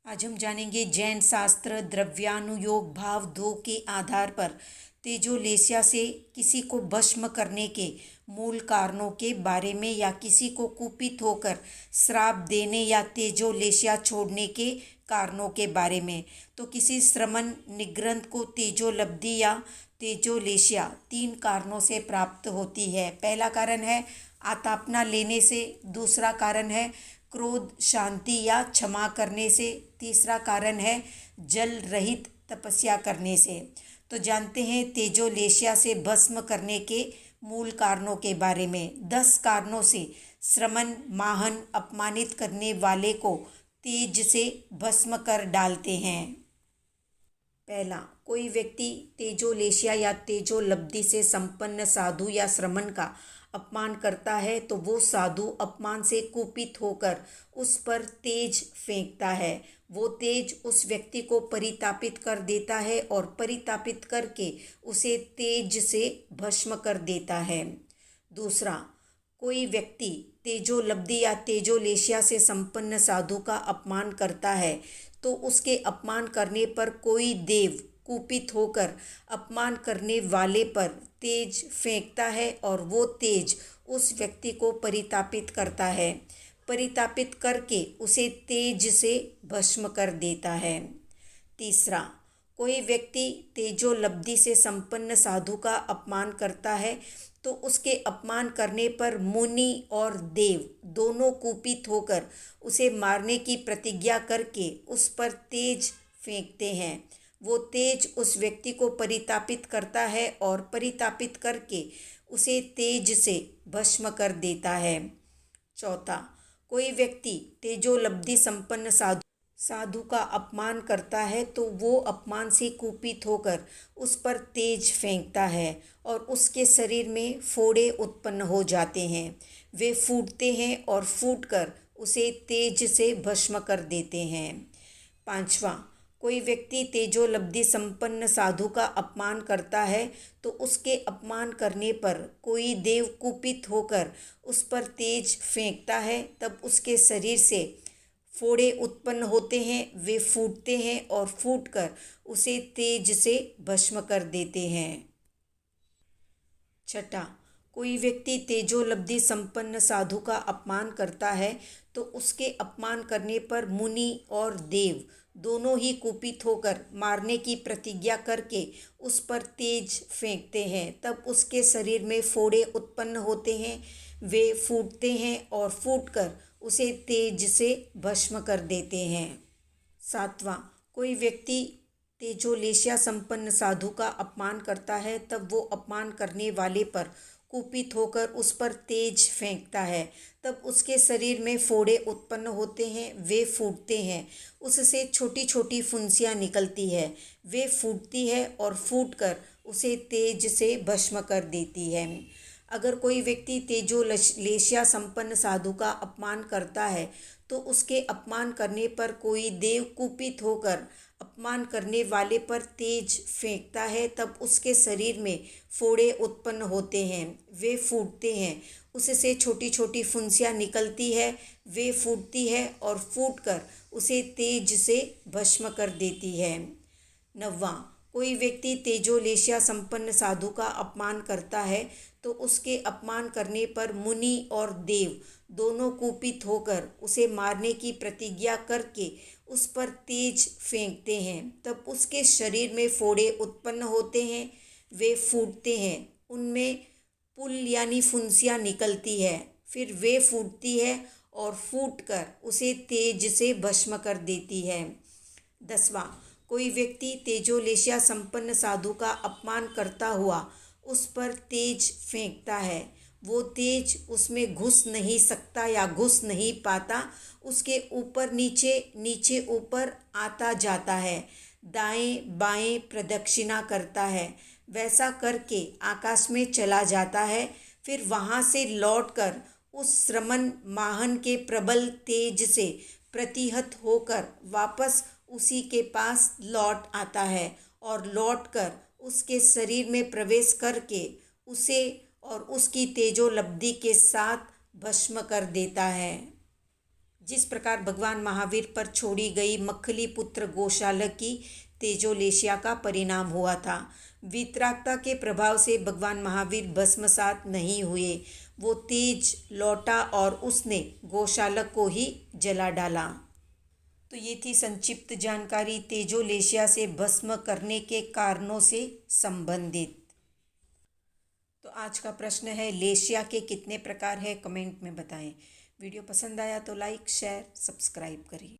आज हम जानेंगे जैन शास्त्र द्रव्यानुयोग भाव 2 के आधार पर तेजोलेस्या से किसी को भस्म करने के मूल कारणों के बारे में या किसी को कुपित होकर श्राप देने या तेजोलेस्या छोड़ने के कारणों के बारे में। तो किसी श्रमण निग्रंथ को तेजोलब्धि या तेजोलेस्या 3 कारणों से प्राप्त होती है। पहला कारण है आतापना लेने से, दूसरा कारण है क्रोध शांति या क्षमा करने से, तीसरा कारण है जल रहित तपस्या करने से। तो जानते हैं तेजोलेस्या से भस्म करने के मूल कारणों के बारे में। 10 कारणों से श्रमण माहन अपमानित करने वाले को तेज से भस्म कर डालते हैं। पहला, कोई व्यक्ति तेजोलेस्या या तेजोलब्धि से संपन्न साधु या श्रमण का अपमान करता है तो वो साधु अपमान से कुपित होकर उस पर तेज फेंकता है। वो तेज उस व्यक्ति को परितापित कर देता है और परितापित करके उसे तेज से भस्म कर देता है। दूसरा, कोई व्यक्ति तेजोलब्धि या तेजोलेस्या से संपन्न साधु का अपमान करता है तो उसके अपमान करने पर कोई देव कुपित होकर अपमान करने वाले पर तेज फेंकता है और वो तेज उस व्यक्ति को परितापित करता है, परितापित करके उसे तेज से भस्म कर देता है। तीसरा, कोई व्यक्ति तेजोलब्धि से संपन्न साधु का अपमान करता है तो उसके अपमान करने पर मुनि और देव दोनों कुपित होकर उसे मारने की प्रतिज्ञा करके उस पर तेज फेंकते हैं। वो तेज उस व्यक्ति को परितापित करता है और परितापित करके उसे तेज से भस्म कर देता है। चौथा, कोई व्यक्ति तेजोलब्धि संपन्न साधु का अपमान करता है तो वो अपमान से कुपित होकर उस पर तेज फेंकता है और उसके शरीर में फोड़े उत्पन्न हो जाते हैं। वे फूटते हैं और फूटकर उसे तेज से भस्म कर देते हैं। पांचवा, कोई व्यक्ति तेजोलब्धि संपन्न साधु का अपमान करता है तो उसके अपमान करने पर कोई देव कुपित होकर उस पर तेज फेंकता है, तब उसके शरीर से फोड़े उत्पन्न होते हैं। वे फूटते हैं और फूटकर उसे तेज से भस्म कर देते हैं। छठा, कोई व्यक्ति तेजोलब्धि संपन्न साधु का अपमान करता है तो उसके अपमान करने पर मुनि और देव दोनों ही कुपित होकर मारने की प्रतिज्ञा करके उस पर तेज फेंकते हैं, तब उसके शरीर में फोड़े उत्पन्न होते हैं। वे फूटते हैं और फूटकर उसे तेज से भस्म कर देते हैं। सातवां, कोई व्यक्ति तेजोलेस्या संपन्न साधु का अपमान करता है तब वो अपमान करने वाले पर कुपित होकर उस पर तेज फेंकता है, तब उसके शरीर में फोड़े उत्पन्न होते हैं। वे फूटते हैं, उससे छोटी छोटी फुंसियाँ निकलती है। वे फूटती है और फूटकर उसे तेज से भस्म कर देती है। अगर कोई व्यक्ति तेजोलेस्या संपन्न साधु का अपमान करता है तो उसके अपमान करने पर कोई देव कुपित होकर अपमान करने वाले पर तेज फेंकता है, तब उसके शरीर में फोड़े उत्पन्न होते हैं। वे फूटते हैं, उससे छोटी छोटी फुंसियाँ निकलती है। वे फूटती है और फूटकर उसे तेज से भस्म कर देती है। नौवां, कोई व्यक्ति तेजोलेस्या संपन्न साधु का अपमान करता है तो उसके अपमान करने पर मुनि और देव दोनों कुपित होकर उसे मारने की प्रतिज्ञा करके उस पर तेज फेंकते हैं, तब उसके शरीर में फोड़े उत्पन्न होते हैं। वे फूटते हैं, उनमें पुल यानी फुंसियाँ निकलती है। फिर वे फूटती है और फूटकर उसे तेज से भस्म कर देती है। 10वां, कोई व्यक्ति तेजोलेस्या संपन्न साधु का अपमान करता हुआ उस पर तेज फेंकता है। वो तेज उसमें घुस नहीं सकता या घुस नहीं पाता, उसके ऊपर नीचे नीचे ऊपर आता जाता है, दाएं बाएं प्रदक्षिणा करता है। वैसा करके आकाश में चला जाता है। फिर वहाँ से लौटकर उस श्रमण माहन के प्रबल तेज से प्रतिहत होकर वापस उसी के पास लौट आता है और लौटकर उसके शरीर में प्रवेश करके उसे और उसकी तेजोलब्धि के साथ भस्म कर देता है। जिस प्रकार भगवान महावीर पर छोड़ी गई मक्खली पुत्र गोशालक की तेजोलेशिया का परिणाम हुआ था। वीतरागता के प्रभाव से भगवान महावीर भस्मसात नहीं हुए, वो तेज लौटा और उसने गोशालक को ही जला डाला। तो ये थी संक्षिप्त जानकारी तेजोलेशिया से भस्म करने के कारणों से संबंधित। तो आज का प्रश्न है, लेशिया के कितने प्रकार है? कमेंट में बताएं। वीडियो पसंद आया तो लाइक, शेयर, सब्सक्राइब करें।